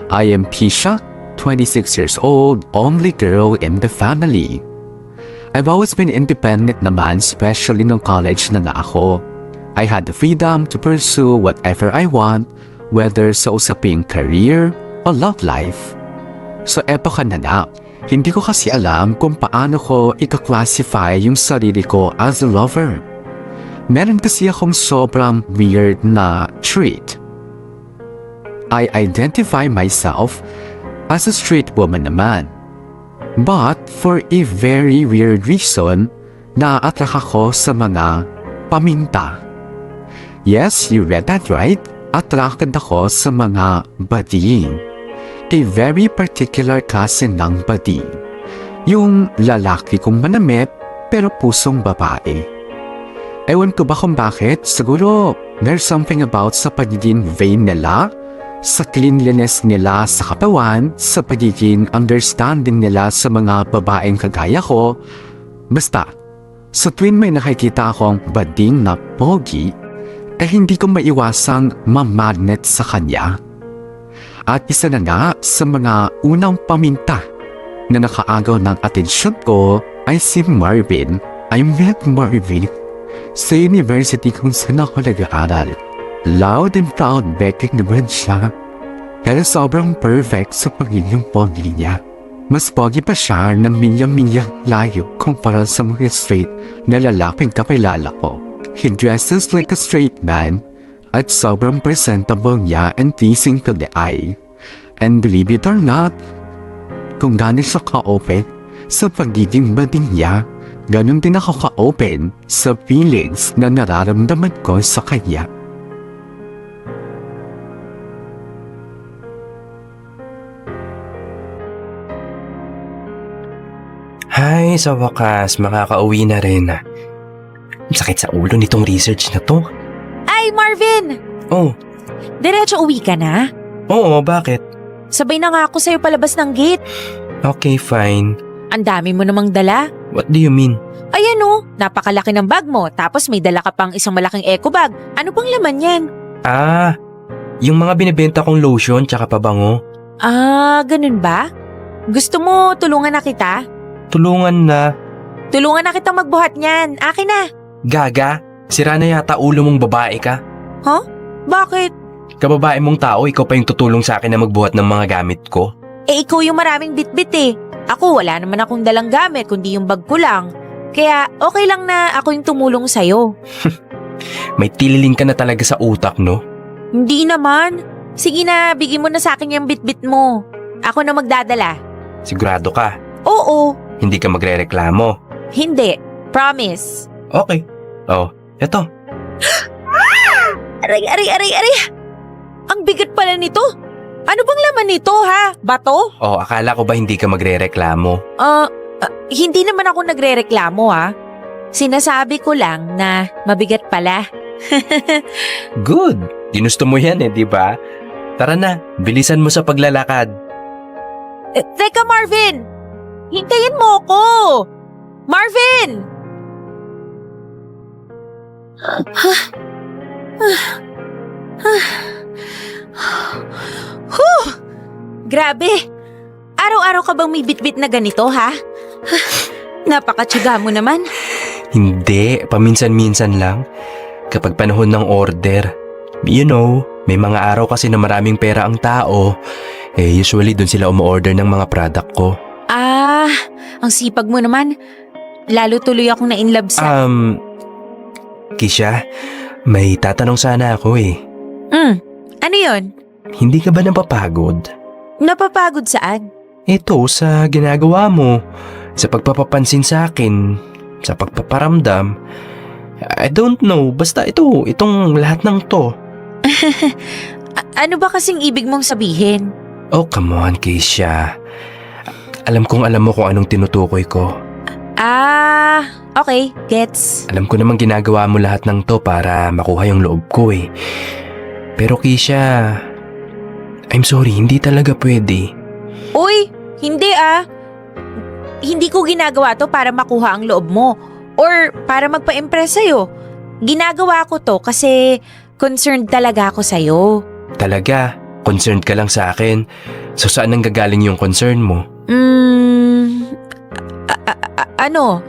I am Pisha, 26 years old, only girl in the family. I've always been independent naman, especially nung college na ako. I had the freedom to pursue whatever I want, whether sa usaping career o love life. So eto ka na nga, hindi ko kasi alam kung paano ko ika-classify yung sarili ko as a lover. Meron kasi akong sobrang weird na trait. I identify myself as a straight woman naman. But for a very weird reason, na-attract ako sa mga paminta. Yes, you read that right. Attracted ako sa mga bading. A very particular klase ng bading. Yung lalaki kong manamit pero pusong babae. Ewan ko ba kung bakit, siguro there's something about sa pagiging vain nila, sa cleanliness nila sa katawan, sa pagiging understanding nila sa mga babaeng kagaya ko. Basta, sa tuwing may nakikita akong bading na pogi, hindi ko maiwasang mamagnet sa kanya. At isa na nga sa mga unang paminta na nakaagaw ng atensyon ko ay si Marvin. I met Marvin sa university kung saan ako nag-aaral. Loud and proud Becky naman siya. Kaya sobrang perfect sa pagiging pogi niya. Mas pogi pa siya ng milyang-milyang layo kumpara sa mga straight na lalaking kapilala ko. He dresses like a straight man at sobrang presentable niya and pleasing to the eye. And believe it or not, kung gano'n siya ka-open sa pagiging bading niya, ganun din ako ka-open sa feelings na nararamdaman ko sa kanya. Hay, sa wakas, makakauwi na rin. Ang sakit sa ulo nitong research na to. Ay, Marvin! Oh, Diretso uwi ka na? oo, bakit? Sabay na nga ako sa'yo palabas ng gate. Okay, fine. Ang dami mo namang dala. What do you mean? Ayan o, napakalaki ng bag mo. Tapos may dala ka pang isang malaking eco bag. Ano pang laman yan? Ah, yung mga binibenta kong lotion tsaka pabango. Ah, ganun ba? Gusto mo tulungan na kita? Tulungan na. Tulungan na kitang magbuhat niyan. Akin na. Gaga, sira na yata ulo mong babae ka. Huh? Bakit? Kababae mong tao, ikaw pa yung tutulong sa akin na magbuhat ng mga gamit ko. Eh ikaw yung maraming bitbit eh. Ako wala naman akong dalang gamit kundi yung bag ko lang. Kaya okay lang na ako yung tumulong sa'yo. May tililing ka na talaga sa utak, no? Hindi naman. Sige na, bigyan mo na sa akin yung bitbit mo. Ako na magdadala. Sigurado ka, Oo. hindi ka magrereklamo. Hindi. Promise. Okay. Oh, eto. Aray. Ang bigat pala nito. Ano bang laman nito ha? Bato? Oh, akala ko ba hindi ka magrereklamo? Hindi naman ako nagrereklamo ha. Sinasabi ko lang na mabigat pala. Good. Ginusto mo yan di ba? Tara na, bilisan mo sa paglalakad. Teka Marvin! Hintayin mo ko! Marvin! Grabe! Araw-araw ka bang may bitbit na ganito, ha? Napakatyaga mo naman. Hindi, paminsan-minsan lang. Kapag panahon ng order. You know, may mga araw kasi na maraming pera ang tao. Usually dun sila umu-order ng mga product ko. Ah, ang sipag mo naman. Lalo tuloy akong na-inlove sa... Kisha, may tatanong sana ako Ano yon? Hindi ka ba napapagod? Napapagod saan? Ito sa ginagawa mo, sa pagpapapansin sa akin, sa pagpaparamdam. I don't know, basta itong lahat ng to. Ano ba kasing ibig mong sabihin? Oh, come on, Keisha. Alam kong alam mo kung anong tinutukoy ko. Ah, okay, gets. Alam ko namang ginagawa mo lahat ng to para makuha yung loob ko Pero Keisha, I'm sorry, hindi talaga pwede. Uy, hindi Hindi ko ginagawa to para makuha ang loob mo or para magpa-impress sa'yo. Ginagawa ko to kasi concerned talaga ako sa'yo. Talaga? concerned ka lang sa akin. So saan nang gagaling yung concern mo? Ano?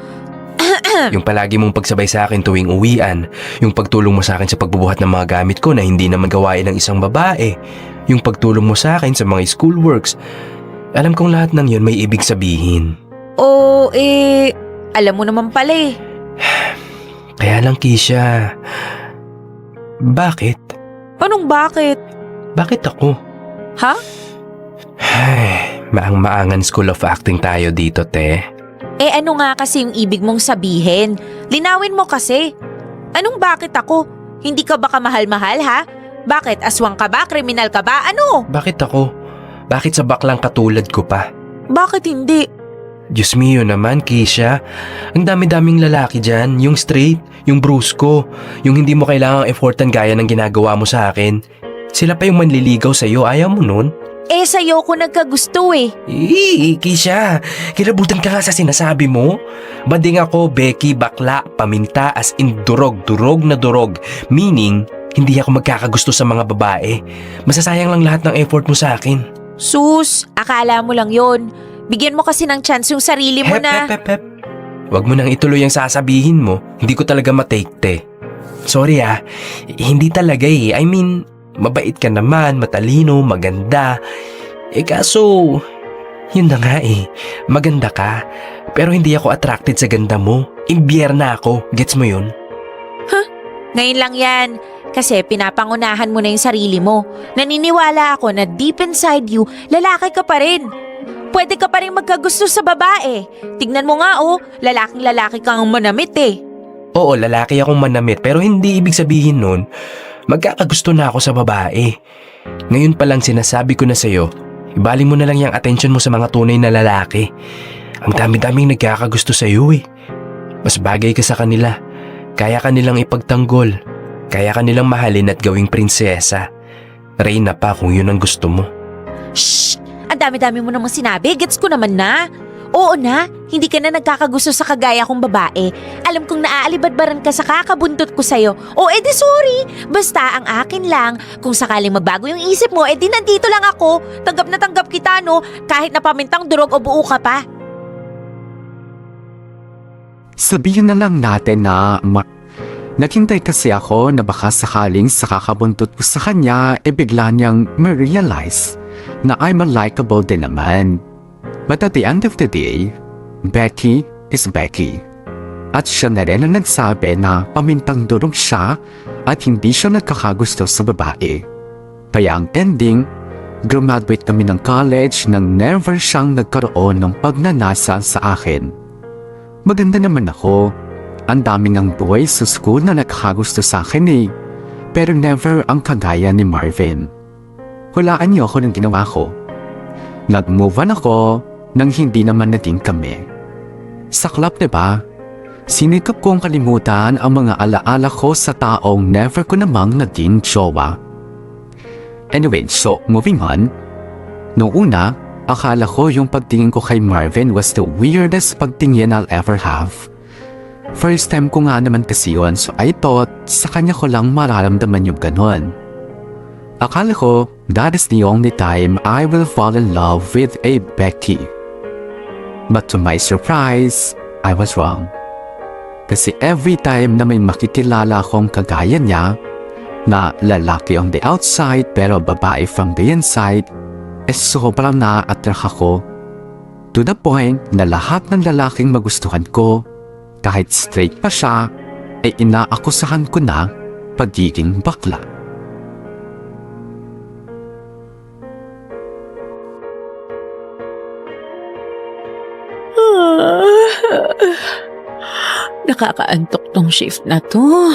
Yung palagi mong pagsabay sa akin tuwing uwian, yung pagtulong mo sa akin sa pagbubuhat ng mga gamit ko na hindi naman gawain ng isang babae, yung pagtulong mo sa akin sa mga schoolworks. Alam kong lahat ng yun may ibig sabihin. Alam mo naman pala eh. Kaya lang, Keisha, bakit? Anong bakit? Bakit ako? Ha? Ay, maang-maangan school of acting tayo dito, te. Ano nga kasi yung ibig mong sabihin? Linawin mo kasi. Anong bakit ako? Hindi ka ba kamahal-mahal ha? Bakit? Aswang ka ba? Kriminal ka ba? Ano? Bakit ako? Bakit sa baklang katulad ko pa? Bakit hindi? Diyos mio naman, Keisha. Ang dami-daming lalaki dyan. Yung straight, yung brusko, yung hindi mo kailangang effortan gaya ng ginagawa mo sa akin. Sila pa yung manliligaw sa'yo. Ayaw mo nun? Sa'yo ko nagkagusto eh. Keisha, kilabutan ka nga sa sinasabi mo. Bading ako, Becky, bakla, paminta, as in durog na durog. Meaning, hindi ako magkakagusto sa mga babae. Masasayang lang lahat ng effort mo sa akin. Sus, akala mo lang yon. Bigyan mo kasi ng chance yung sarili mo na... Hep. Huwag mo nang ituloy ang sasabihin mo. Hindi ko talaga matake. Sorry hindi talaga eh. I mean, mabait ka naman, matalino, maganda. Kaso, yun na nga eh. Maganda ka, pero hindi ako attracted sa ganda mo. Imbierna ako, gets mo yun? Ngayon lang yan. Kasi pinapangunahan mo na yung sarili mo. Naniniwala ako na deep inside you, lalaki ka pa rin. Pwede ka pa rin magkagusto sa babae. Tignan mo nga lalaking-lalaki kang manamit eh. Oo, lalaki akong manamit, pero hindi ibig sabihin nun, magkakagusto na ako sa babae. Ngayon pa lang sinasabi ko na sa'yo, ibali mo na lang yung attention mo sa mga tunay na lalaki. Ang dami-daming nagkakagusto sa'yo eh. Mas bagay ka sa kanila. Kaya ka nilang ipagtanggol. Kaya ka nilang mahalin at gawing prinsesa. Reyna pa kung yun ang gusto mo. Shh! Ang dami-dami mo namang sinabi. Gets ko naman na. Oo na, hindi ka na nagkakagusto sa kagaya kong babae. Alam kong naaalibadbaran ka sa kakabuntot ko sa'yo. Di sorry. Basta ang akin lang, kung sakaling magbago yung isip mo, di nandito lang ako. Tanggap na tanggap kita, no? Kahit na pamintang durog o buo ka pa. Sabihin na lang natin na naghintay kasi ako na baka sakaling sa kakabuntot ko sa kanya bigla niyang ma-realize na I'm unlikable din naman. But at the end of the day, Becky is Becky. At siya na rin ang nagsabi na pamintang durog siya at hindi siya nagkakagusto sa babae. Kaya ang ending, graduate kami ng college nang never siyang nagkaroon ng pagnanasa sa akin. Maganda naman ako. Ang daming ang boys sa school na nakakagusto sa akin eh. Pero never ang kagaya ni Marvin. Hulaan niyo ako ng ginawa ko. Nag-move on ako nang hindi naman naging kami. Saklap, diba? Sinikap kong kalimutan ang mga alaala ko sa taong never ko namang naging jowa. Anyway, so moving on. Noong una, akala ko yung pagtingin ko kay Marvin was the weirdest pagtingin I'll ever have. First time ko nga naman kasi yun, so I thought sa kanya ko lang mararamdaman yung ganon. Akala ko that is the only time I will fall in love with a Becky. But to my surprise, I was wrong. Kasi every time na may makikilala akong kagaya niya, na lalaki on the outside pero babae from the inside, sobrang na-attract ako. To the point na lahat ng lalaking magustuhan ko, kahit straight pa siya, inaakusahan ko na pagiging bakla. Nakakaantok tong shift na to.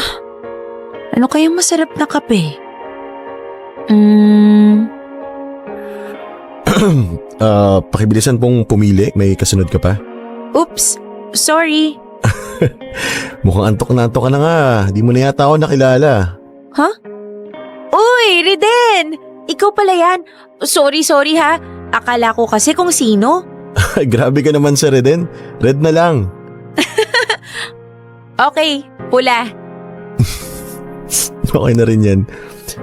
Ano kayang masarap na kape? Pakibilisan pong pumili. May kasunod ka pa? Oops, sorry. Mukhang antok ka na nga. Di mo na yata ako nakilala. Uy, Riden! Ikaw pala yan. Sorry ha. Akala ko kasi kung sino. Grabe ka naman sa Reden. Red na lang. Okay, pula. Okay na rin yan.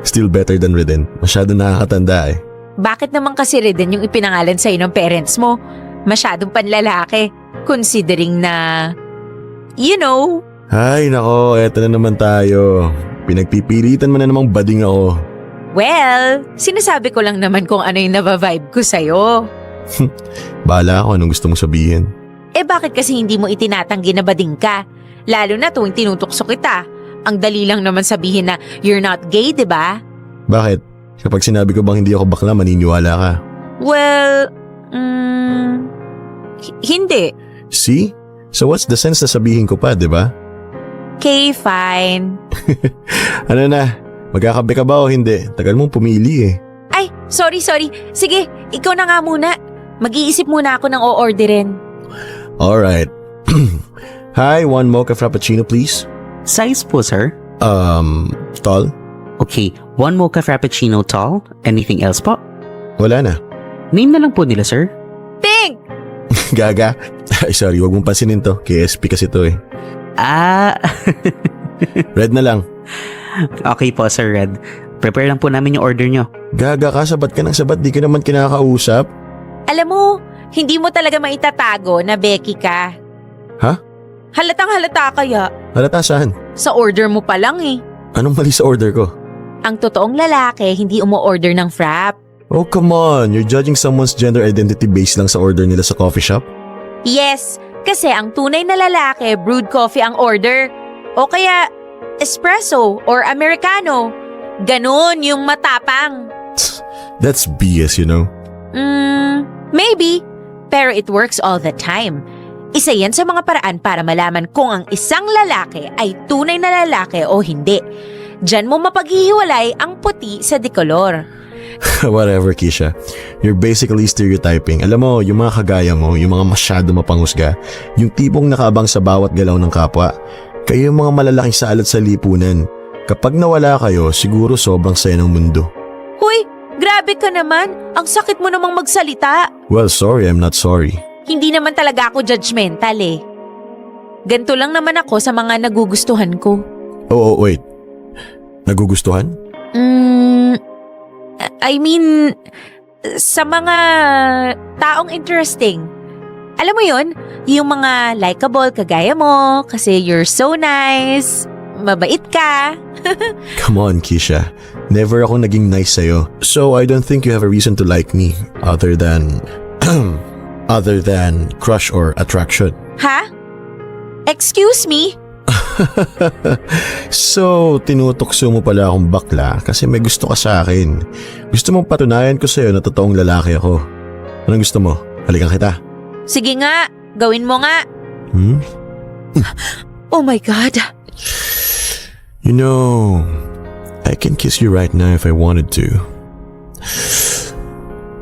Still better than Reden. Masyado nakakatanda eh. Bakit naman kasi Reden yung ipinangalan sa'yo ng parents mo? Masyadong panlalaki. Considering na, you know, Ay nako, eto na naman tayo. Pinagpipilitan mo na namang bading ako. well, sinasabi ko lang naman kung ano yung nabavibe ko sa'yo. Bahala ako anong gusto mong sabihin. Eh bakit kasi hindi mo itinatanggi na bading ka? Lalo na tuwing tinutukso kita. Ang dali lang naman sabihin na you're not gay, di ba? Bakit? Kapag sinabi ko bang hindi ako bakla, maniniwala ka. Well, hindi. See? So what's the sense na sabihin ko pa, di ba? Okay, fine. Ano na? Magkakape ka ba o hindi? Tagal mong pumili eh. Ay, sorry. Sige, ikaw na nga muna. Mag-iisip muna ako ng o-orderin. Alright. Hi, one mocha frappuccino please. Size po, sir? Tall? Okay, 1 mocha frappuccino tall. Anything else po? Wala na. Name na lang po nila, sir. Pink! Gaga. Ay sorry, wag mong pansinin to. KSP kasi to eh. Ah, Red na lang. okay po, Sir Red. Prepare lang po namin yung order nyo. Gaga ka, sabat ka ng sabat. Di ka naman kinakausap. Alam mo, hindi mo talaga maitatago na Becky ka. Ha? Halatang halata kaya. Halata saan? Sa order mo pa lang eh. Anong mali sa order ko? Ang totoong lalaki hindi umo-order ng frap. Oh come on, you're judging someone's gender identity based lang sa order nila sa coffee shop? Yes, kasi ang tunay na lalaki brewed coffee ang order. O kaya espresso or americano. Ganon yung matapang. That's BS, you know? Maybe. Pero it works all the time. Isa yan sa mga paraan para malaman kung ang isang lalaki ay tunay na lalaki o hindi. Diyan mo mapaghihiwalay ang puti sa dekolor. Whatever, Kisha. You're basically stereotyping. Alam mo, yung mga kagaya mo, yung mga masyado mapanghusga, yung tipong nakaabang sa bawat galaw ng kapwa, kayo yung mga malalaking saalat sa lipunan. Kapag nawala kayo, siguro sobrang saya ng mundo. Huy, grabe ka naman. Ang sakit mo namang magsalita. Well, sorry, I'm not sorry. Hindi naman talaga ako judgmental eh. Ganto lang naman ako sa mga nagugustuhan ko. Oh, wait. Nagugustuhan? I mean, sa mga taong interesting. Alam mo yun, yung mga likable kagaya mo kasi you're so nice, mabait ka. Come on, Kisha. Never ako naging nice sa'yo. So I don't think you have a reason to like me other than crush or attraction. Ha? Excuse me? So, tinutokso mo pala akong bakla kasi may gusto ka sa akin. Gusto mong patunayan ko sa'yo na totoong lalaki ako. Anong gusto mo? Halikan kita. Sige nga, gawin mo nga. Oh my God. You know, I can kiss you right now if I wanted to.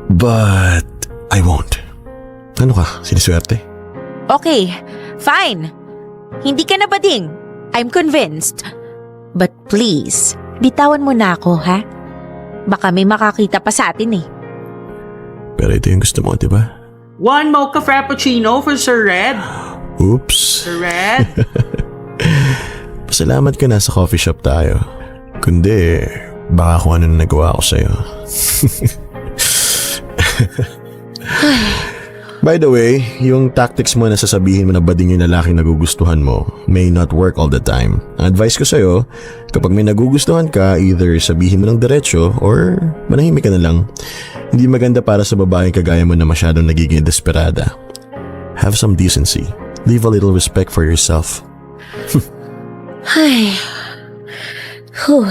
But I won't. Ano ka? Siniswerte? Okay, fine. Hindi ka na bading. I'm convinced. But please, bitawan mo na ako, ha? Baka may makakita pa sa atin eh. Pero ito yung gusto mo, di ba? 1 mocha frappuccino for Sir Red. Oops. Sir Red. Pasalamat ka na sa coffee shop tayo. Kundi, baka kung ano na nagawa ko sa'yo. By the way, yung tactics mo na sasabihin mo na bading yung lalaking nagugustuhan mo may not work all the time. Ang advice ko sa'yo, kapag may nagugustuhan ka, either sabihin mo ng diretsyo or manahimik ka na lang. Hindi maganda para sa babaeng kagaya mo na masyadong nagiging desperada. Have some decency. Leave a little respect for yourself. Ay. Whew.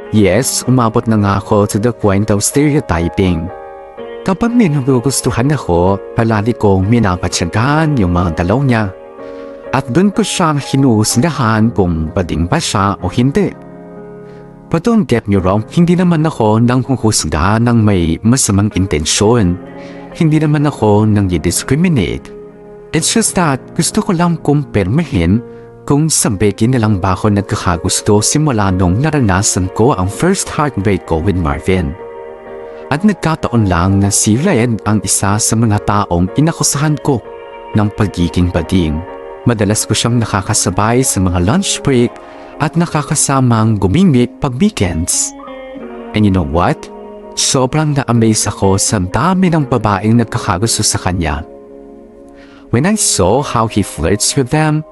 Yes, umabot na nga ako to the point of stereotyping. Kapag may nagugustuhan ako, palagi kong minapatsagaan yung mga dalaw niya. At doon ko siya hinuhusgahan kung bading pa siya o hindi. But don't get me wrong, hindi naman ako nang huhusga ng may masamang intensyon. Hindi naman ako nang i-discriminate. It's just that gusto ko lang kumpirmahin kung sa Becky na lang ba ako nagkakagusto simula nung naranasan ko ang first heartbreak ko with Marvin. At nagkataon lang na si Red ang isa sa mga taong inakusahan ko ng pagiging bading. Madalas ko siyang nakakasabay sa mga lunch break at nakakasamang gumimik pag weekends. And you know what? Sobrang na-amaze ako sa dami ng babaeng nagkakagusto sa kanya. When I saw how he flirts with them,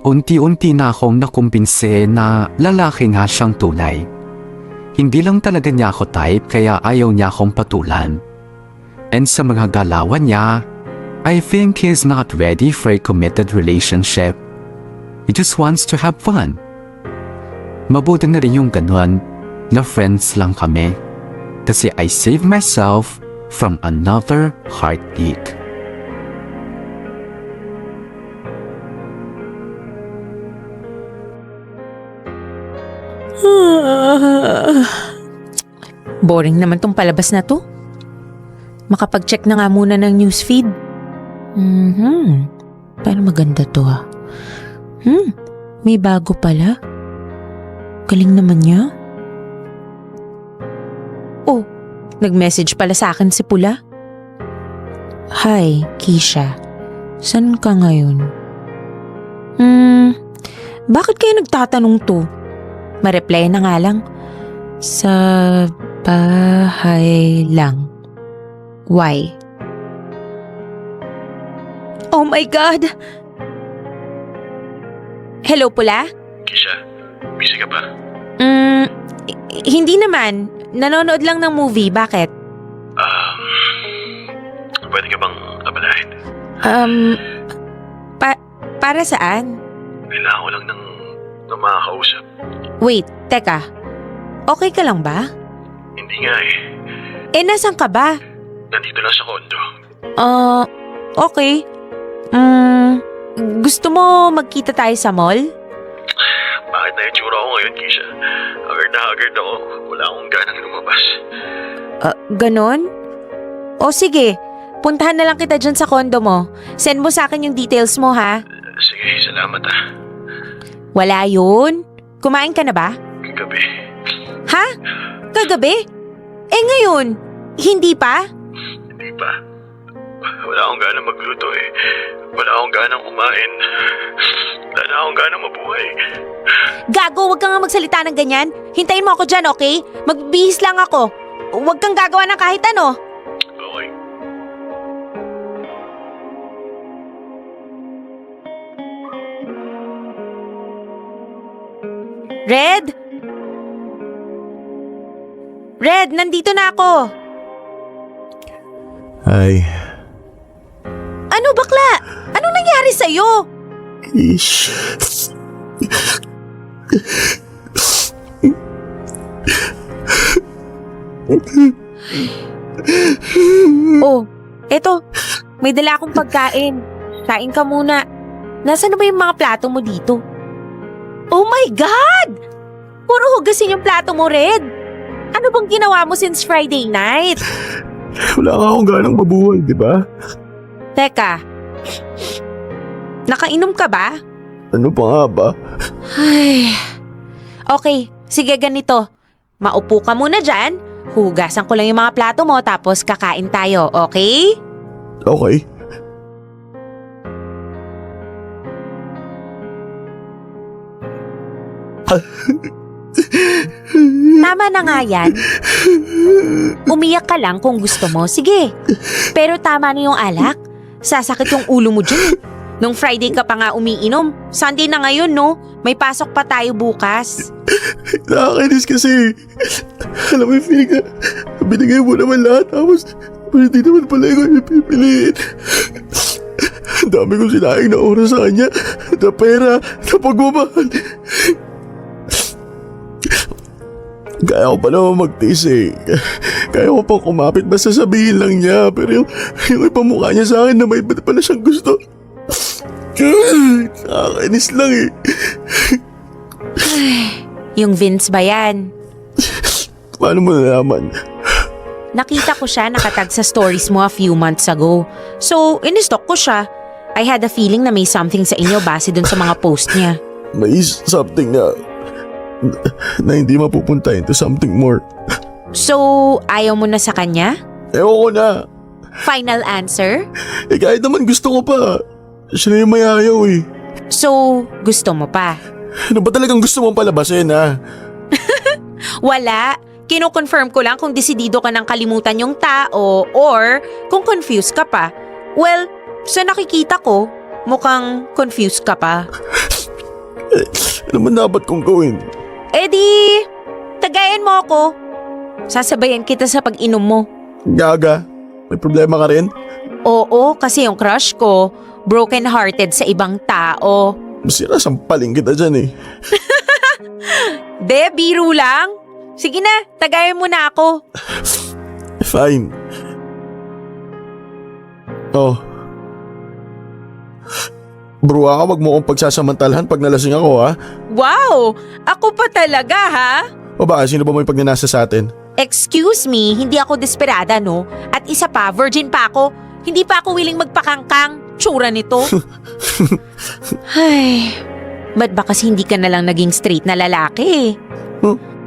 unti-unti na akong nakumbinse na lalaki nga siyang tunay. Hindi lang talaga niya ako type kaya ayaw niya akong patulan. And sa mga galawan niya, I think he's not ready for a committed relationship. He just wants to have fun. Mabuti na rin yung ganun na friends lang kami. Kasi I saved myself from another heartbeat. Boring naman tong palabas na to. Makapag-check na nga muna ng newsfeed. Pero maganda to ha. May bago pala. Galing naman niya. Oh, nag-message pala sa akin si Pula. Hi, Keisha. San ka ngayon? Bakit kayo nagtatanong to? Ma-reply na nga lang. Sa bahay lang. Why? Oh my God! Hello, Pula? Kisha, busy ka ba? Hindi naman. Nanonood lang ng movie. Bakit? Pwede ka bang abalahin? Para saan? Kailangan ko lang ng makakausap. Wait, teka. Okay ka lang ba? Hindi nga eh. Nasan ka ba? Nandito lang sa kondo. Okay. Gusto mo magkita tayo sa mall? Bakit na yung tsura ko ngayon, Kisha? Haggard na haggard ako. Wala akong ganang lumabas. Ganon? O sige, puntahan na lang kita dyan sa kondo mo. Send mo sa akin yung details mo ha. Sige, salamat ah. Wala yun. Kumain ka na ba? Kagabi. Ha? Kagabi? Ngayon, hindi pa? Hindi pa. Wala akong ganang magluto eh. Wala akong ganang kumain. Wala na akong ganang mabuhay. Gago, wag kang nga magsalita ng ganyan. Hintayin mo ako dyan, okay? Magbihis lang ako. Wag kang gagawa ng kahit ano. Okay. Red? Red, nandito na ako. Hi. Ano bakla? Anong nangyari sa'yo? Kish. Oh, eto. May dala akong pagkain. Kain ka muna. Nasaan na ba yung mga plato mo dito? Oh my God! Puro hugasin yung plato mo, Red. Ano bang ginawa mo since Friday night? Wala nga akong ganang mabuhay, di ba? Teka. Nakainom ka ba? Ano pa nga ba? Ay. Okay, sige ganito. Maupo ka muna dyan. Hugasan ko lang yung mga plato mo tapos kakain tayo, okay? Okay. Tama na nga yan. Umiyak ka lang kung gusto mo, sige. Pero tama na yung alak. Sasakit yung ulo mo dyan. Nung Friday ka pa nga umiinom. Sunday na ngayon, no? May pasok pa tayo bukas. Nakakainis kasi. Alam mo yung feeling na binigay mo naman lahat tapos hindi naman pala yung pipiliin. Ang dami kong sinayang na oras sa kanya, na pera, na pagmamahal. Kaya ko pa naman magtiis eh. Kaya ko pa kumapit basta sabihin lang niya. Pero yung ipamukha niya sa akin na may iba pala siyang gusto. Nakakainis lang eh. Yung Vince ba yan? Paano mo nalaman? Nakita ko siya nakatag sa stories mo a few months ago. So, in-stalk ko siya. I had a feeling na may something sa inyo base dun sa mga post niya. May something na hindi mapupunta into something more. So, ayaw mo na sa kanya? Ewan ko na. Final answer? Kahit naman gusto ko pa. Siya na yung may ayaw eh. So, gusto mo pa? Ano ba talagang gusto mong palabasin, ha? Wala. Kino-confirm ko lang kung desidido ka ng kalimutan yung tao or kung confused ka pa. Well, sa nakikita ko, mukhang confused ka pa. Ano man dapat kong gawin? Eh di, tagayan mo ako. Sasabayan kita sa pag-inom mo. Gaga, may problema ka rin? Oo, kasi yung crush ko, broken-hearted sa ibang tao. Masira, sampaling kita dyan eh. De, biro lang. Sige na, tagayan mo na ako. Fine. Oh. Bro, wag mo akong pagsasamantalahan pag nalasing ako, ha? Wow! Ako pa talaga, ha? O ba, sino ba may pagnanasa sa atin? Excuse me, hindi ako desperada, no? At isa pa, virgin pa ako. Hindi pa ako willing magpakangkang. Tsura nito. Ay, ba't ba kasi hindi ka na lang naging straight na lalaki?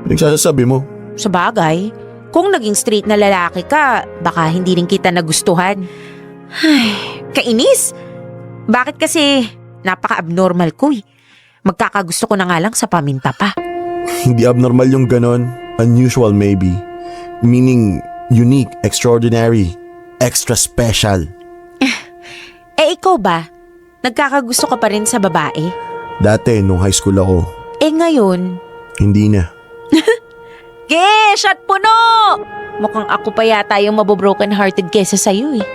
Pinagsasabi mo? Sa bagay, kung naging straight na lalaki ka, baka hindi rin kita nagustuhan. Ay, kainis! Bakit kasi napaka-abnormal ko eh. Magkakagusto ko na nga lang sa paminta pa. Hindi abnormal yung ganon. Unusual maybe. Meaning, unique, extraordinary, extra special. Eh ikaw ba? Nagkakagusto ka pa rin sa babae? Dati, nung high school ako, Eh ngayon? hindi na. Shot puno! Mukhang ako pa yata yung mabobroken hearted kesa sa'yo eh.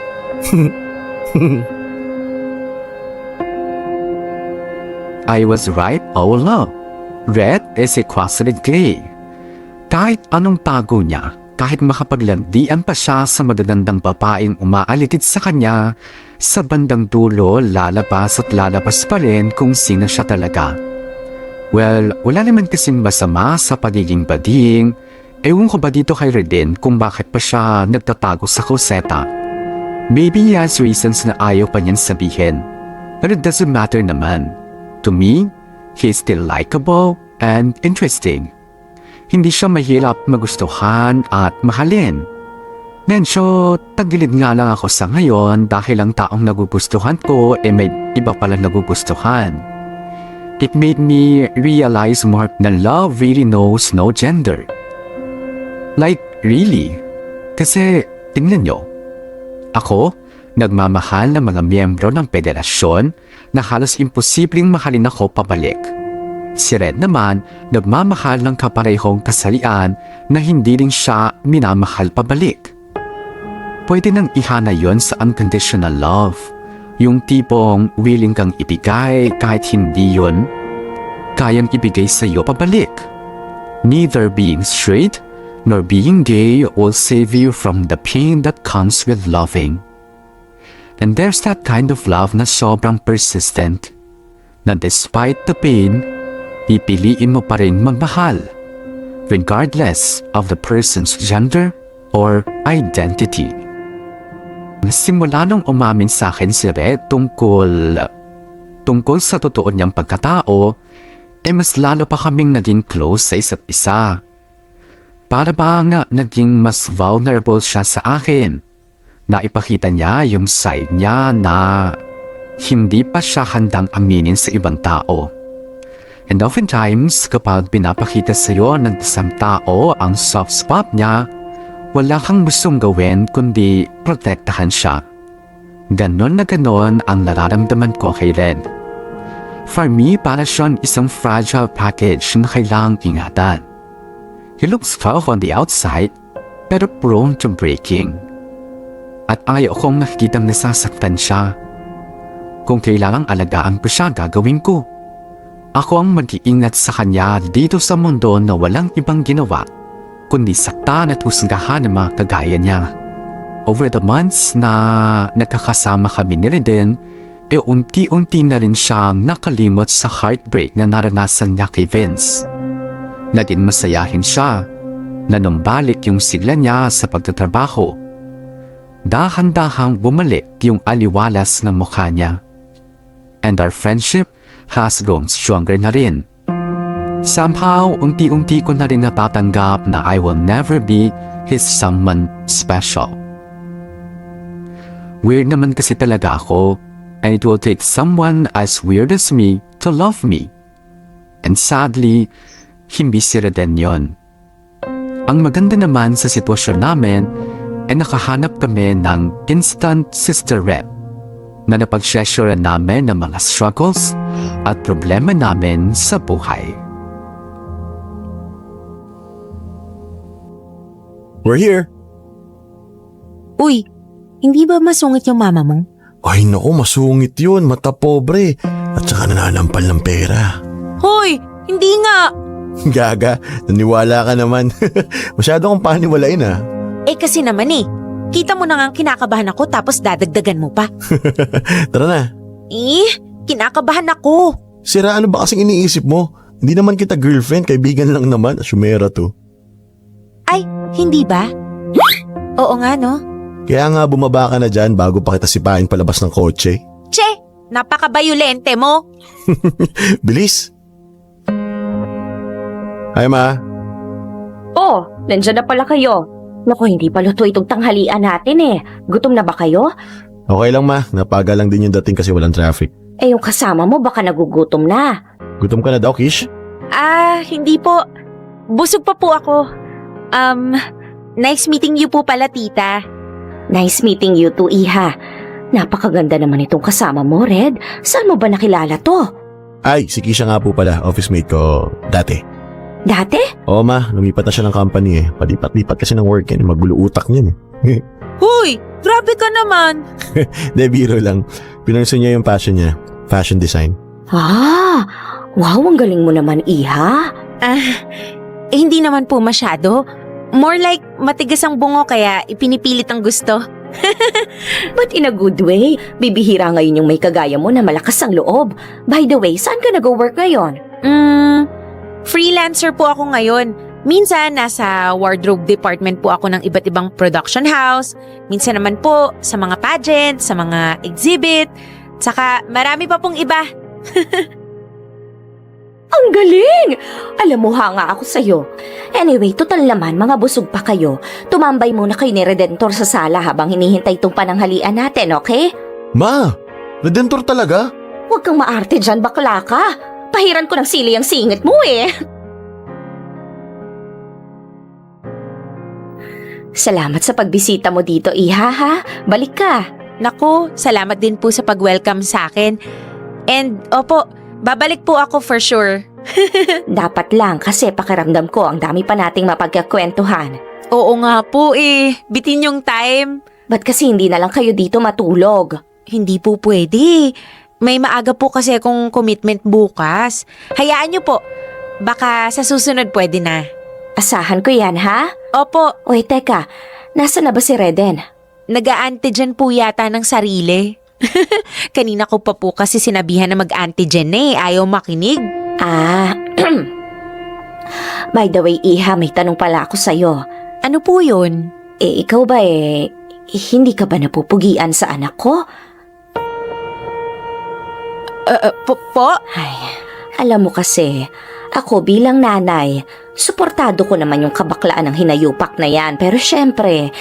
I was right all along. Red is a closeted gay. Kahit anong tago niya, kahit makapaglandian pa siya sa magagandang babaeng umaaligid sa kanya, sa bandang dulo lalabas at lalabas pa rin kung sino siya talaga. Well, wala naman kasing masama sa pagiging bading. Ewan ko ba dito kay Reden kung bakit pa siya nagtatago sa kuseta. Maybe he has reasons na ayaw pa niyan sabihin. But it doesn't matter naman. To me, he's still likable and interesting. Hindi siya mahirap magustuhan at mahalin. Medyo tagilid nga lang ako sa ngayon dahil ang taong nagugustuhan ko may iba pala nagugustuhan. It made me realize more na love really knows no gender. Like, really? Kasi, tingnan nyo. Ako, nagmamahal ng mga miyembro ng federasyon na halos imposibleng mahalin ako pabalik. Si Red naman, nagmamahal ng kaparehong kasalian na hindi rin siya minamahal pabalik. Pwede nang ihana yon sa unconditional love. Yung tipong willing kang ibigay kahit hindi yon kayang ibigay sa iyo pabalik. Neither being straight nor being gay will save you from the pain that comes with loving. And there's that kind of love na sobrang persistent, na despite the pain, pipiliin mo pa rin magmahal, regardless of the person's gender or identity. Simula nung umamin sa akin si Red tungkol sa totoo niyang pagkatao, mas lalo pa kaming naging close sa isa't isa. Para ba nga naging mas vulnerable siya sa akin. Naipakita niya yung side niya na hindi pa siya handang aminin sa ibang tao. And oftentimes, kapag pinapakita sa iyo ng isang tao ang soft spot niya, wala kang gustong gawin kundi protektahan siya. Ganon na ganon ang nararamdaman ko kay Red. For me, para siyang isang fragile package na kailangang ingatan. He looks tough on the outside, pero prone to breaking. At ayaw kong nakikitang nasasaktan siya. Kung kailangang alagaan ko siya, gagawin ko. Ako ang mag-iingat sa kanya dito sa mundo na walang ibang ginawa, kundi saktan at husgahan ng mga kagaya niya. Over the months na nakakasama kami ni Reden, unti-unti na rin siyang nakalimot sa heartbreak na naranasan niya kay Vince. Naging masayahin siya, nanumbalik yung sigla niya sa pagtatrabaho. Dahan-dahang bumalik yung aliwalas ng mukha niya. And our friendship has grown stronger na rin. Somehow, unti-unti ko na rin natatanggap na I will never be his someone special. Weird naman kasi talaga ako. and it will take someone as weird as me to love me. And sadly, hindi si Reden yon. Ang maganda naman sa sitwasyon namin ay nakahanap kami ng instant sister rep na napag-share namin ng mga struggles at problema namin sa buhay. We're here. Uy, hindi ba masungit yung mama mo? Ay naku, masungit yun, mata pobre. At saka nananampal ng pera. Hoy, hindi nga. Gaga, naniwala ka naman. Masyado kang paniwalain ah. Eh kasi naman eh, kita mo na nga kinakabahan ako tapos dadagdagan mo pa. Tara na. Kinakabahan ako. Sira, ano ba kasing iniisip mo? Hindi naman kita girlfriend, kaibigan lang naman. Asyumera to. Ay, hindi ba? Oo nga no. Kaya nga bumaba ka na dyan bago pa kita sipain palabas ng kotse. Che, napaka-bayolente mo. Bilis. Hi ma. Oh, nandiyan na pala kayo. Naku, hindi pa luto itong tanghalian natin eh. Gutom na ba kayo? Okay lang ma, napaga lang din yung dating kasi walang traffic. Eh yung kasama mo baka nagugutom na. Gutom ka na daw, Kish? Hindi po. Busog pa po ako. Nice meeting you po pala, tita. Nice meeting you too, Iha. Napakaganda naman itong kasama mo, Red. Saan mo ba nakilala to? Ay, si Kisha nga po pala, office mate ko dati. Dati? Oo ma, lumipat na siya ng company eh. Palipat-lipat kasi ng work yan, magulo utak niyan eh. Huy, grabe ka naman. De, biro lang. Pinurso niya yung passion niya, fashion design. Ah, wow, ang galing mo naman, Iha. Hindi naman po masyado. More like matigas ang bungo kaya ipinipilit ang gusto. But in a good way, bibihira ngayon yung may kagaya mo na malakas ang loob. By the way, saan ka nag-work ngayon? Freelancer po ako ngayon. Minsan nasa wardrobe department po ako ng iba't ibang production house. Minsan naman po sa mga pageant, sa mga exhibit. Tsaka marami pa pong iba. Ang galing! Alam mo, hanga ako sa'yo. Anyway, total naman, mga busog pa kayo. Tumambay muna kayo ni Redentor sa sala habang hinihintay itong pananghalian natin, okay? Ma, Redentor talaga? Huwag kang maarte dyan, bakla ka. Pahiran ko ng sili ang singit mo eh. Salamat sa pagbisita mo dito, Iha, ha? Balik ka. Naku, salamat din po sa pag-welcome sa akin. And opo, babalik po ako for sure. Dapat lang kasi pakiramdam ko ang dami pa nating mapagkakwentuhan. Oo nga po eh, bitin yung time. Ba't kasi hindi na lang kayo dito matulog? Hindi po pwede. May maaga po kasi akong commitment bukas. Hayaan niyo po, baka sa susunod pwede na. Asahan ko yan, ha? Opo, Oy, teka, nasa na ba si Reden? nag-a-antigen po yata ng sarili. Kanina ko pa po kasi sinabihan na mag-antigen na eh, ayaw makinig. Ah, by the way, Iha, may tanong pala ako sa'yo. Ano po yun? Eh, ikaw ba hindi ka ba napupugian sa anak ko? Po? Ay, alam mo kasi, ako bilang nanay, suportado ko naman yung kabaklaan ng hinayupak na yan. Pero syempre,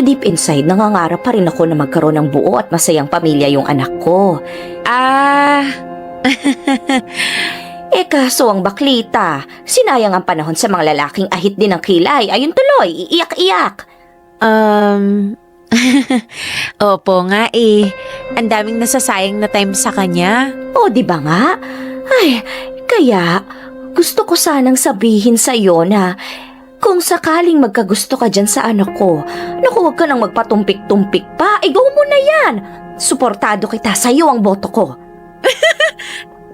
deep inside, nangangarap pa rin ako na magkaroon ng buo at masayang pamilya yung anak ko. Kaso ang baklita, sinayang ang panahon sa mga lalaking ahit din ng kilay. Ayun tuloy, iiyak-iyak. Opo nga eh. Ang daming nasasayang na time sa kanya. O, di ba nga? Ay, kaya gusto ko sanang sabihin sa iyo na kung sakaling magkagusto ka dyan sa anak ko, naku, huwag ka nang magpatumpik-tumpik pa. Go mo na yan. Suportado kita, sa iyo ang boto ko.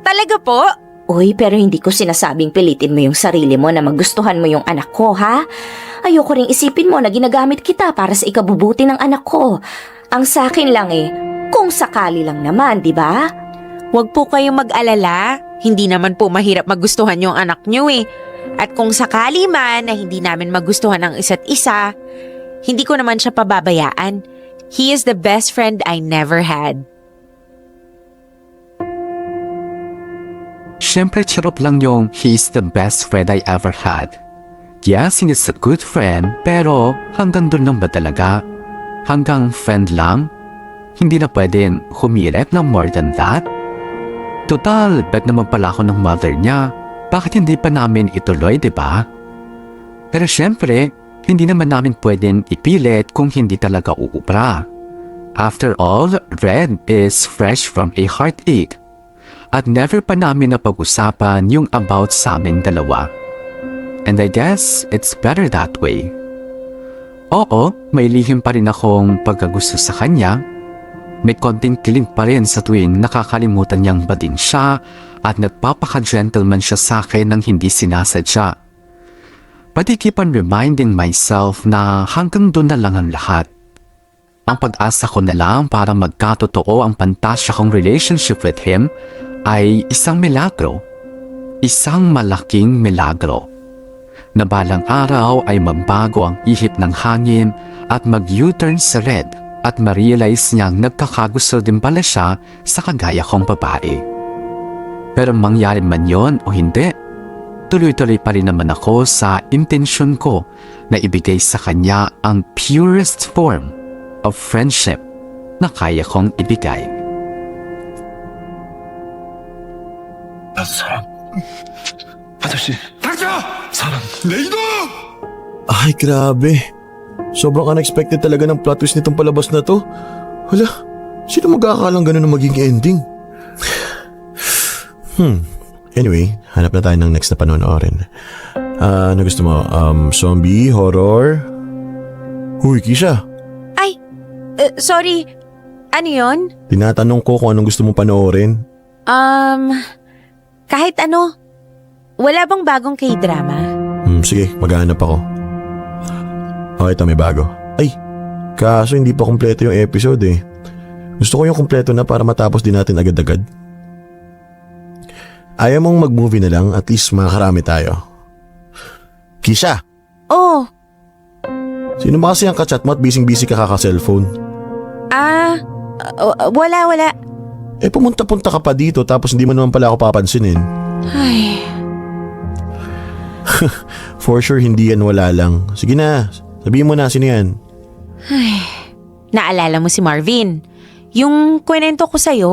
Talaga po? Uy, pero hindi ko sinasabing pilitin mo yung sarili mo na magustuhan mo yung anak ko, ha? Ayoko ring isipin mo na ginagamit kita para sa ikabubuti ng anak ko. Ang sakin lang kung sakali lang naman, di ba? Huwag po kayong mag-alala. Hindi naman po mahirap magustuhan yung anak niyo eh. At kung sakali man na hindi namin magustuhan ang isa't isa, hindi ko naman siya pababayaan. He is the best friend I never had. Siyempre, charot lang yung he's the best friend I ever had. Yes, he's a good friend, pero hanggang doon lang ba talaga? Hanggang friend lang? hindi na pwedeng humilip ng more than that? Total, bet naman pala ako ng mother niya. Bakit hindi pa namin ituloy, di ba? Pero syempre, hindi naman namin pwedeng ipilit kung hindi talaga uubra. After all, Red is fresh from a heartache. At never pa namin napag-usapan yung about sa aming dalawa. And I guess it's better that way. Oo, may lihim pa rin akong pagkagusto sa kanya. May konting kilig pa rin sa tuwing nakakalimutan niyang bading siya at nagpapaka-gentleman siya sa akin nang hindi sinasadya. But I keep on reminding myself na hanggang doon na lang ang lahat. Ang pag-asa ko na lang para magkatotoo ang pantasya kong relationship with him ay isang milagro. Isang malaking milagro. Na balang araw ay magbago ang ihip ng hangin at mag-U-turn sa Red at ma-realize niyang nagkakagusto din pala siya sa kagaya kong babae. Pero mangyari man yon o hindi, tuloy-tuloy pa rin naman ako sa intensyon ko na ibigay sa kanya ang purest form of friendship na kaya kong ibigay. Ay, grabe. Sobrang unexpected talaga ng plot twist nitong palabas na to. Hala, sino magkakalang ganun ang maging ending? Anyway, hanap na tayo ng next na panonoorin. Ano gusto mo? Zombie, horror? Huy, Kisha. Ay, sorry. Ano yun? Tinatanong ko kung anong gusto mong panoorin. Kahit ano. Wala bang bagong K-drama? Sige, maghahanap ako. Oh, ito may bago. Ay, kaso hindi pa kompleto yung episode eh. Gusto ko yung kompleto na para matapos din natin agad-agad. Ayaw mong mag-movie na lang, at least makakarami tayo. Kisha! Oh, Sino ba kasi ang kachat mo at busy-busy ka kaka-cellphone? wala. Eh pumunta-punta ka pa dito tapos hindi mo naman pala ako papansinin. Ay, For sure hindi yan wala lang. Sige na, sabihin mo na sino yan. naalala mo si Marvin? Yung kwento ko sa'yo?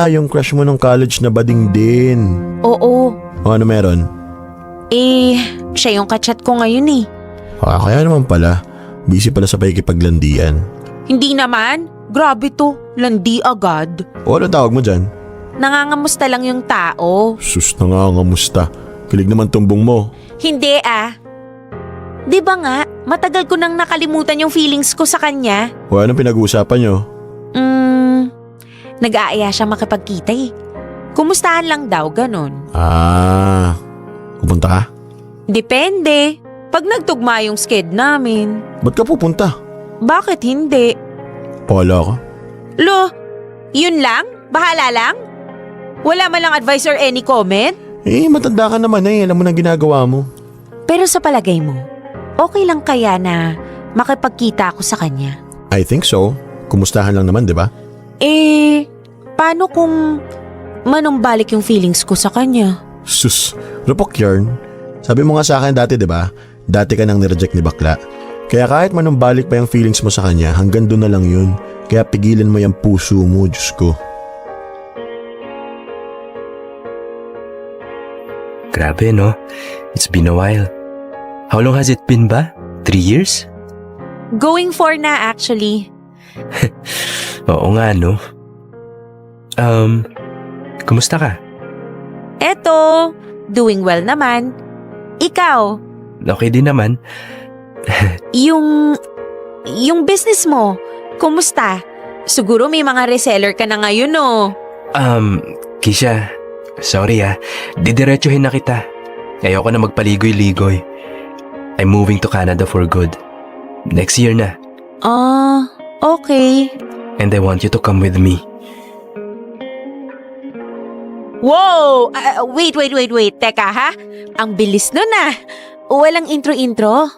Yung crush mo nung college na bading din. Oo. O ano meron? Siya yung kachat ko ngayon eh. Kaya naman pala. Busy pala sa pakikipaglandian. Hindi naman. Grabe to. Landi agad. O ano tawag mo dyan? Nangangamusta lang yung tao. Sus na nga, ngamusta. Kilig naman tumbong mo. Hindi Di ba nga, matagal ko nang nakalimutan yung feelings ko sa kanya. O anong pinag-uusapan nyo? Nag-aaya siya makipagkita eh. Kumustahan lang daw, ganun. Pupunta ka? Depende. Pag nagtugma yung sked namin. Ba't ka pupunta? Bakit hindi? Pala ka? Lo, yun lang? Bahala lang? Wala man lang advice or any comment? Matanda ka naman eh. Alam mo na ginagawa mo. Pero sa palagay mo, okay lang kaya na makipagkita ako sa kanya? I think so. Kumustahan lang naman, di ba? Paano kung manumbalik yung feelings ko sa kanya? Sus, rupok yarn. Sabi mo nga sa akin dati, di ba? Dati ka nang nireject ni bakla. Kaya kahit manumbalik pa yung feelings mo sa kanya, hanggang doon na lang yun. Kaya pigilan mo yung puso mo, Diyos ko. Grabe, no? It's been a while. How long has it been ba? 3 years? Going for na actually. Oo nga, no? Kumusta ka? Eto, doing well naman. Ikaw, Okay din naman. yung business mo, kumusta? Siguro may mga reseller ka na ngayon, no? Kisha, sorry didiretsuhin na kita. Ayoko na magpaligoy-ligoy. I'm moving to Canada for good. Next year na. Okay. And I want you to come with me. Wow! Wait. Teka ha? Ang bilis nun Walang intro-intro?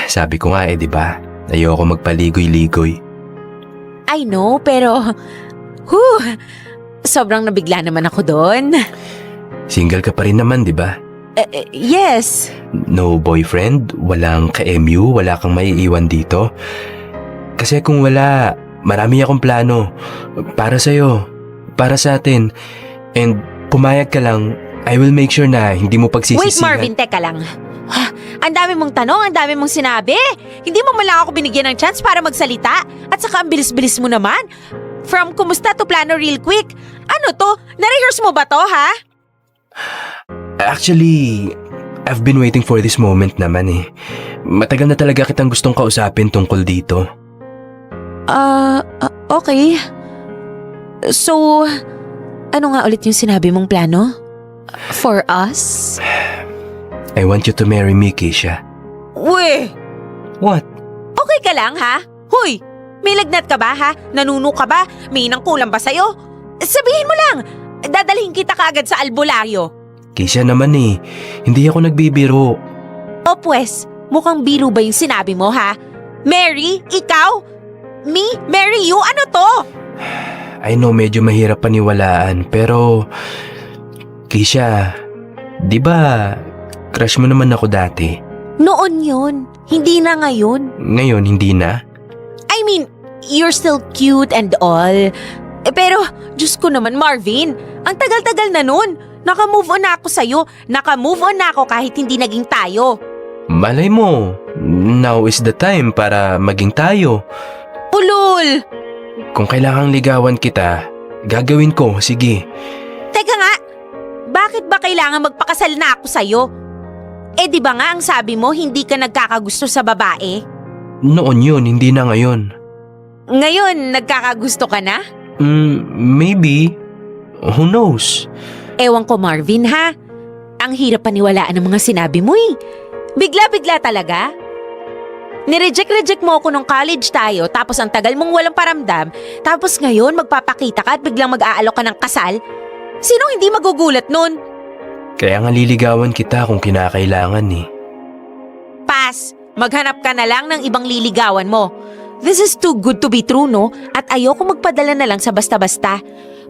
Sabi ko nga di ba? Ayoko magpaligoy-ligoy. I know, pero... sobrang nabigla naman ako doon. Single ka pa rin naman, di ba? Yes. No boyfriend, walang ka-MU, wala kang maiiwan dito. Kasi kung wala, marami akong plano. Para sa'yo, para sa atin. And pumayag ka lang, I will make sure na hindi mo pagsisisihan. Wait, Marvin, teka lang. Ang dami mong tanong, ang dami mong sinabi. Hindi mo man lang ako binigyan ng chance para magsalita. At saka ang bilis-bilis mo naman. From kumusta to plano real quick. Ano to? Na-rehearse mo ba to, ha? Actually, I've been waiting for this moment naman eh. Matagal na talaga kitang gustong kausapin tungkol dito. Okay. So, ano nga ulit yung sinabi mong plano? For us? I want you to marry me, Keisha. Uy! What? Okay ka lang, ha? Huy! May lagnat ka ba, ha? Nanuno ka ba? May inang kulang ba sa'yo? Sabihin mo lang! Dadalhin kita kaagad sa albularyo. Keisha naman eh. Hindi ako nagbibiro. O pues, mukhang biro ba yung sinabi mo, ha? Mary? Ikaw? Me? Marry you? Ano to? I know medyo mahirap paniwalaan pero... Keisha, di ba crush mo naman ako dati? Noon yun. Hindi na ngayon. Ngayon hindi na? I mean, you're still cute and all. Pero, Diyos ko naman, Marvin. Ang tagal-tagal na nun. Naka-move on na ako sa'yo. Naka-move on na ako kahit hindi naging tayo. Malay mo, now is the time para maging tayo. Ulul! Kung kailangang ligawan kita, gagawin ko, sige. Teka nga, bakit ba kailangan magpakasal na ako sa'yo? Eh di ba nga ang sabi mo hindi ka nagkakagusto sa babae? Noon yun, hindi na ngayon. Ngayon, nagkakagusto ka na? Maybe. Who knows? Ewan ko, Marvin, ha? Ang hirap paniwalaan ng mga sinabi mo eh. Bigla-bigla talaga. Nireject mo ako nung college tayo tapos ang tagal mong walang paramdam tapos ngayon magpapakita ka at biglang mag-aalok ka ng kasal? Sinong hindi magugulat nun? Kaya nga liligawan kita kung kinakailangan eh. Pass, maghanap ka na lang ng ibang liligawan mo. This is too good to be true, no? At ayoko magpadala na lang sa basta-basta.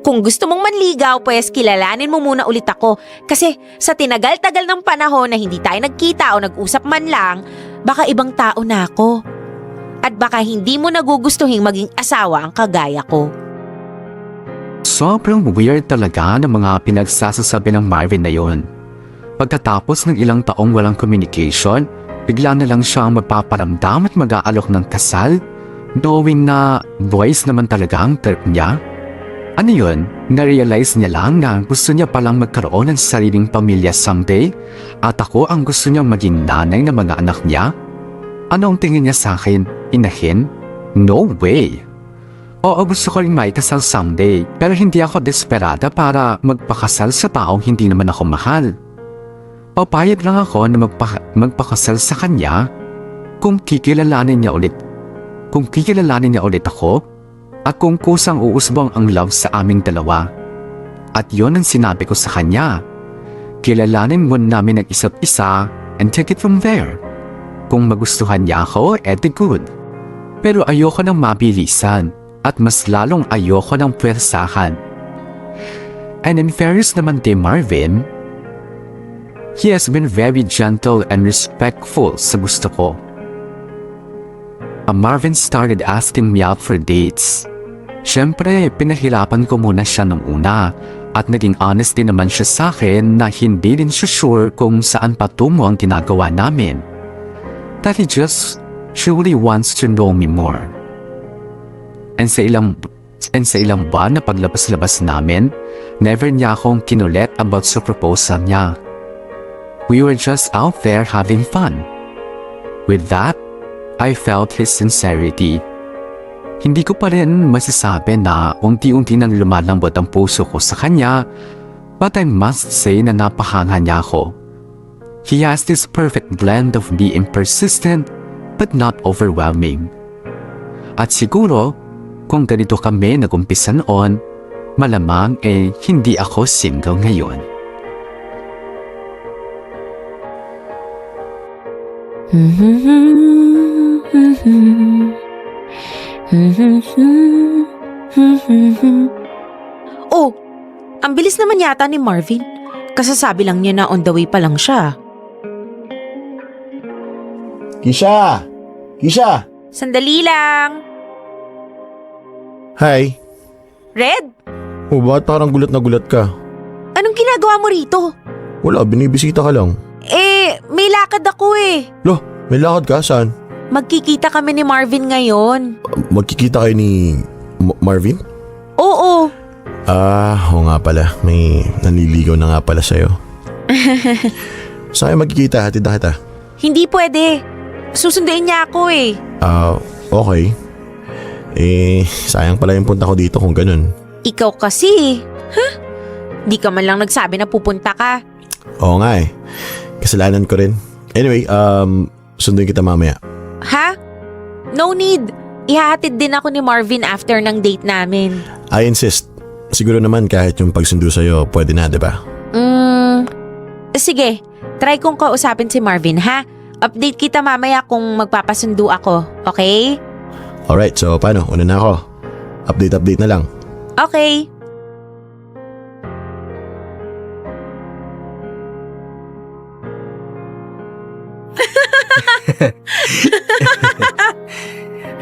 Kung gusto mong manligaw, pues kilalanin mo muna ulit ako. Kasi sa tinagal-tagal ng panahon na hindi tayo nagkita o nag-usap man lang, baka ibang tao na ako. At baka hindi mo nagugustuhin maging asawa ang kagaya ko. Sobrang weird talaga ng mga pinagsasasabi ng Marvin na yon. Pagkatapos ng ilang taong walang communication, bigla na lang siyang magpaparamdam at mag-aalok ng kasal, knowing na voice naman talaga ang trip niya. Ano yun? Na-realize niya lang na gusto niya palang magkaroon ng sariling pamilya someday at ako ang gusto niyang maging nanay ng mga anak niya? Anong tingin niya sa akin? Inahin? No way! Oo, gusto ko rin maikasal someday pero hindi ako desperada para magpakasal sa taong hindi naman ako mahal. Papayag lang ako na magpakasal sa kanya kung kikilalanin niya ulit ako at kung kusang uusbong ang love sa aming dalawa. At yon ang sinabi ko sa kanya. Kilalanin muna namin ang isa't isa and take it from there. Kung magustuhan niya ako, edi good. Pero ayoko ng mabilisan at mas lalong ayoko ng pwersahan. And in fairness naman kay Marvin, he has been very gentle and respectful sa gusto ko. Marvin started asking me out for dates. Siyempre, pinahirapan ko muna siya nung una at naging honest din naman siya sa akin na hindi din siya sure kung saan patungo ang ginagawa namin. That he just truly wants to know me more. And sa ilang buwan na paglabas-labas namin, never niya akong kinulit about sa proposal niya. We were just out there having fun. With that, I felt his sincerity. Hindi ko pa rin masasabi na unti-unti nang lumalambot ang puso ko sa kanya, but I must say na napahanga niya ako. He has this perfect blend of being persistent but not overwhelming. At siguro, kung ganito kami nag-umpisa noon, malamang hindi ako single ngayon. Oh, ang bilis naman yata ni Marvin. Kasasabi lang niya na on the way pa lang siya. Kisha! Kisha! Sandali lang. Hi. Red, Oh, bakit parang gulat na gulat ka? anong ginagawa mo rito? Wala, binibisita ka lang. May lakad ako eh. Loh, may lakad ka? Saan? Magkikita kami ni Marvin ngayon. Magkikita kayo ni Marvin? Oo. Oo nga pala. May nanliligaw na nga pala sa'yo. Saan kayo magkikita? Hatid na kita. Hindi pwede. Susunduin niya ako eh. Okay. Sayang pala yung punta ko dito kung ganun. Ikaw kasi. Di ka man lang nagsabi na pupunta ka. Oo nga eh. Kasalanan ko rin. Anyway, sunduin kita mamaya. Ha? No need. Ihahatid din ako ni Marvin after ng date namin. I insist. Siguro naman kahit yung pagsundo sa'yo, pwede na, diba? Sige. Try kong kausapin si Marvin, ha? Update kita mamaya kung magpapasundo ako. Okay? Alright, so paano? Una na ako. Update na lang. Okay.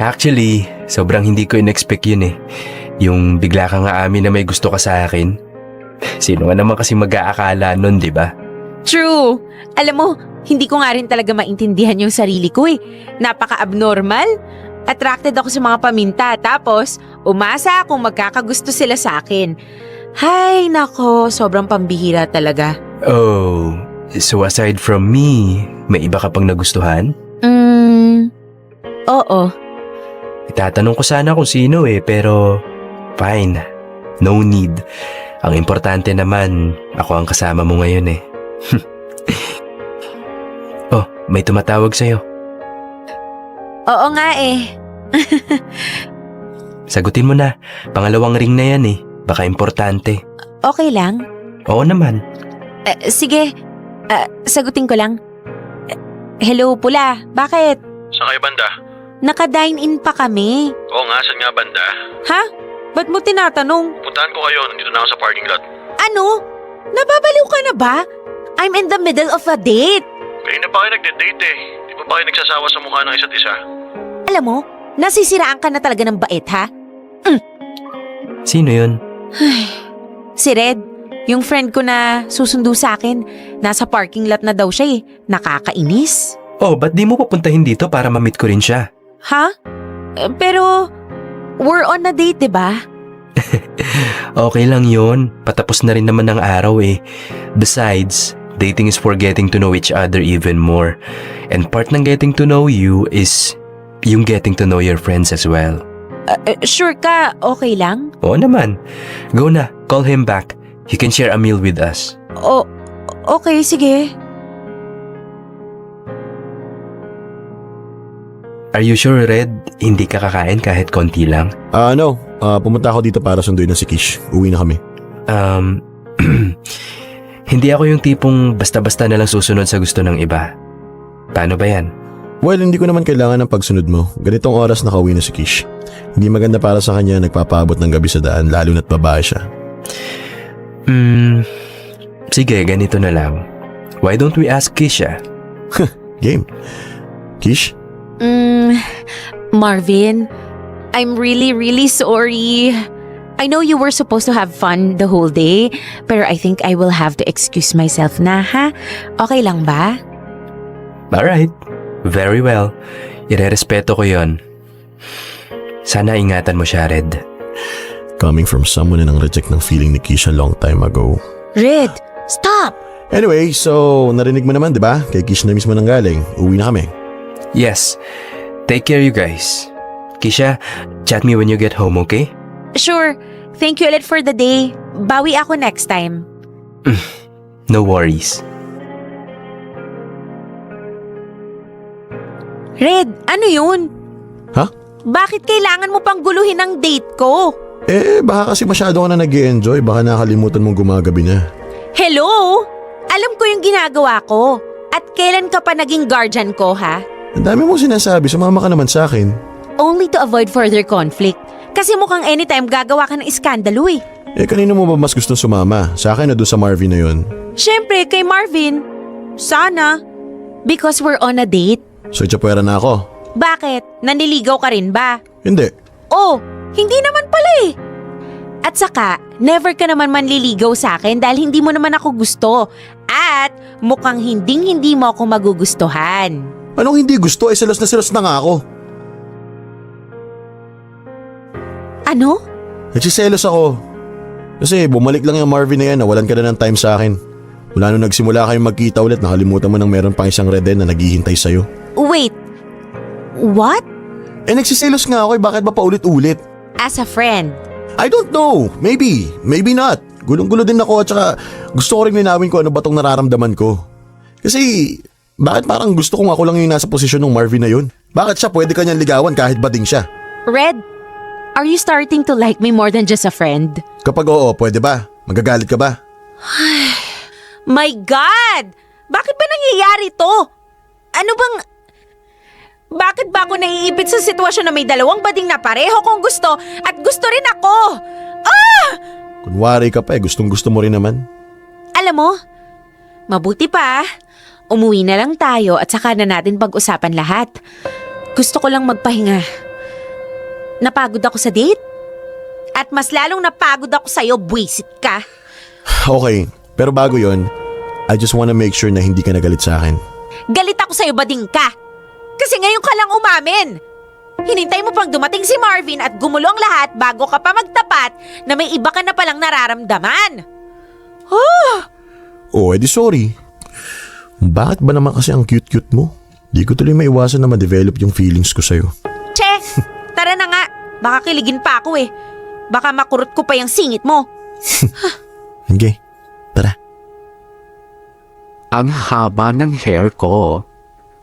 Actually, sobrang hindi ko in-expect yun eh. Yung bigla ka nga amin na may gusto ka sa akin. Sino nga naman kasi mag-aakala nun, di ba? True. Alam mo, hindi ko nga rin talaga maintindihan yung sarili ko eh. Napaka-abnormal. Attracted ako sa mga paminta tapos umasa akong magkakagusto sila sa akin. Hay nako, sobrang pambihira talaga. Oh, so aside from me, may iba ka pang nagustuhan? Oo. Itatanong ko sana kung sino eh, pero fine. No need. Ang importante naman, ako ang kasama mo ngayon eh. Oh, may tumatawag sa'yo. Oo nga eh. Sagutin mo na. Pangalawang ring na yan eh. Baka importante. Okay lang? Oo naman. Sige. Sagutin ko lang. Hello, Pula. Bakit? Saan kayo banda? Naka-dine-in pa kami. Oo nga, saan nga banda? Ha? Ba't mo tinatanong? Puntahan ko kayo, nandito na ako sa parking lot. Ano? Nababaliw ka na ba? I'm in the middle of a date. Kanina pa kayo nagde-date eh. Di ba kayo nagsasawa sa mukha ng isa't isa? Alam mo, nasisiraan ka na talaga ng bait, ha? Sino yun? Si Red, yung friend ko na susundo sa akin. Nasa parking lot na daw siya eh. Nakakainis. Oh, ba't di mo papuntahin dito para ma-meet ko rin siya? Ha? Pero, we're on a date, diba? Okay lang yun. Patapos na rin naman ng araw eh. Besides, dating is for getting to know each other even more. And part ng getting to know you is yung getting to know your friends as well. Sure ka, okay lang? Oo naman. Go na, call him back. He can share a meal with us. Okay, sige. Are you sure, Red? Hindi ka kakain kahit konti lang? No. Pumunta ako dito para sunduin na si Kish. Uwi na kami. Hindi ako yung tipong basta-basta na lang susunod sa gusto ng iba. Paano ba yan? Well, hindi ko naman kailangan ng pagsunod mo. Ganitong oras nakauwi na si Kish. Hindi maganda para sa kanya nagpapaabot ng gabi sa daan lalo na't babae siya. Sige, ganito na lang. Why don't we ask Kisha? Game. Kish? Marvin, I'm really sorry. I know you were supposed to have fun the whole day, pero I think I will have to excuse myself na, ha? Okay lang ba? Alright. Very well. Irerespeto ko yon. Sana ingatan mo siya, Red. Coming from someone na nang reject ng feeling ni Kish a long time ago. Red, stop! Anyway, so narinig mo naman, di ba? Kay Kish na mismo nang galing. Uwi na kami. Yes. Take care, you guys. Kisha, chat me when you get home, okay? Sure, thank you ulit for the day. Bawi ako next time. No worries. Red, ano yun? Ha? Bakit kailangan mo pang guluhin ang date ko? Baka kasi masyado ka na nag-i-enjoy. Baka nakalimutan mong gumagabi na. Hello? Alam ko yung ginagawa ko. At kailan ka pa naging guardian ko, ha? Ang dami mong sinasabi. Sumama ka naman sa akin. Only to avoid further conflict. Kasi mukhang anytime gagawa ka ng iskandalo eh. Kanino mo ba mas gustong sumama? Sa akin o doon sa Marvin na yun? Siyempre, kay Marvin. Sana. Because we're on a date. So, itchapwera na ako. Bakit? Nanliligaw ka rin ba? Hindi. Oh, Hindi naman pala eh. At saka, never ka naman manliligaw sa akin dahil hindi mo naman ako gusto. At mukhang hindi mo ako magugustuhan. Anong hindi gusto? Selos na nga ako. Ano? Nagsiselos ako. Kasi bumalik lang yung Marvin na yan, nawalan ka na ng time sa akin. Mula nung nagsimula kayong magkita ulit, nakalimutan mo nang meron pang isang Reden na naghihintay sa'yo. Wait. What? Nagsiselos nga ako bakit ba paulit-ulit? As a friend? I don't know. Maybe not. Gulong-gulo din ako at saka gusto ko rin linawin ko ano ba tong nararamdaman ko. Kasi bakit parang gusto kong ako lang yung nasa posisyon ng Marvin na yun? Bakit siya pwede kanyang ligawan kahit bading siya? Red, are you starting to like me more than just a friend? Kapag oo, pwede ba? Magagalit ka ba? My God! Bakit ba nangyayari to? Ano bang... Bakit ba ako naiipit sa sitwasyon na may dalawang bading na pareho kong gusto at gusto rin ako? Ah! Kunwari ka pa gustong gusto mo rin naman. Alam mo, mabuti pa. Umuwi na lang tayo at saka na natin pag-usapan lahat. Gusto ko lang magpahinga. Napagod ako sa date. At mas lalong napagod ako sa'yo, buwisit ka. Okay, pero bago yon, I just wanna make sure na hindi ka nagalit sa akin. Galit ako sa'yo, bading ka. Kasi ngayon ka lang umamin. Hinintay mo pang dumating si Marvin at gumulo ang lahat bago ka pa magtapat na may iba ka na palang nararamdaman. Oh, edi sorry. Bakit ba naman kasi ang cute-cute mo? Di ko tuloy maiwasan na ma-develop yung feelings ko sa'yo. Che, tara na nga. Baka kiligin pa ako eh. Baka makurot ko pa yung singit mo. Okay, tara. Ang haba ng hair ko.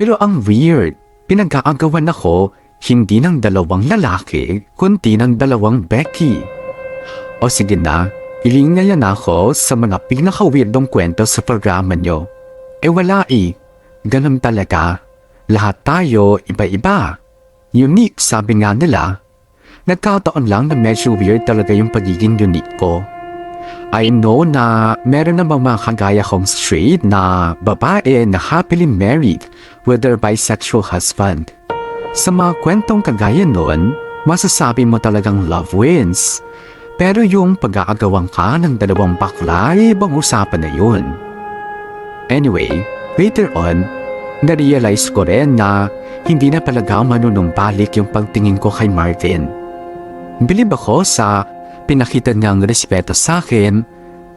Pero ang weird, pinag-aagawan ako hindi ng dalawang lalaki, kundi ng dalawang Becky. O sige na, iling na yan ako sa mga pinaka-weirdong kwento sa programa nyo. Wala eh, ganun talaga. Lahat tayo iba-iba. Unique sabi nga nila. Nagkataon lang na medyo weird talaga yung pagiging unique ko. I know na meron namang mga kagaya kong straight na babae na happily married with their bisexual husband. Sa mga kwentong kagaya nun, masasabi mo talagang love wins. Pero yung pag-aagawang ka ng dalawang bakla ay ibang usapan na yun. Anyway, later on, na-realize ko rin na hindi na talaga manunumbalik yung pagtingin ko kay Marvin. Bilib ako sa pinakita niyang respeto sa akin,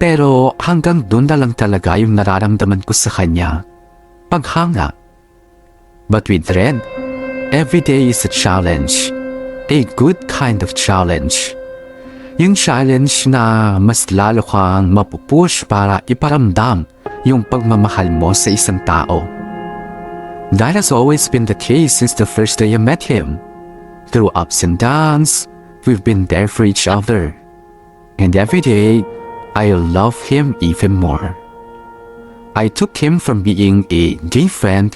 pero hanggang doon na lang talaga yung nararamdaman ko sa kanya. Paghanga. But with Red, every day is a challenge. A good kind of challenge. Yung challenge na mas lalo kang mapupush para iparamdam yung pagmamahal mo sa isang tao. That has always been the case since the first day I met him. Through ups and downs, we've been there for each other. And every day, I love him even more. I took him from being a gay friend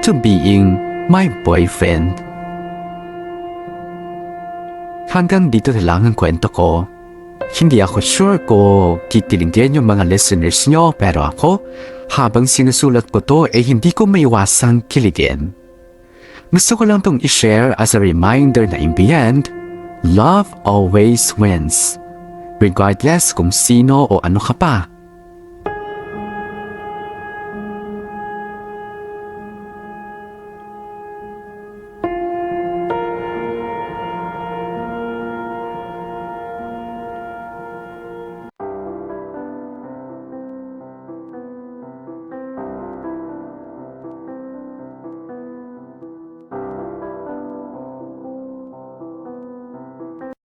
to being my boyfriend. Hanggang dito na lang ang kwento ko. Hindi ako sure kung kikiligin yung mga listeners nyo, pero ako, habang sinusulat ko to, hindi ko maiwasang kiligin. Gusto ko lang tong i-share as a reminder na in the end, love always wins. Regardless kung sino o ano ka pa.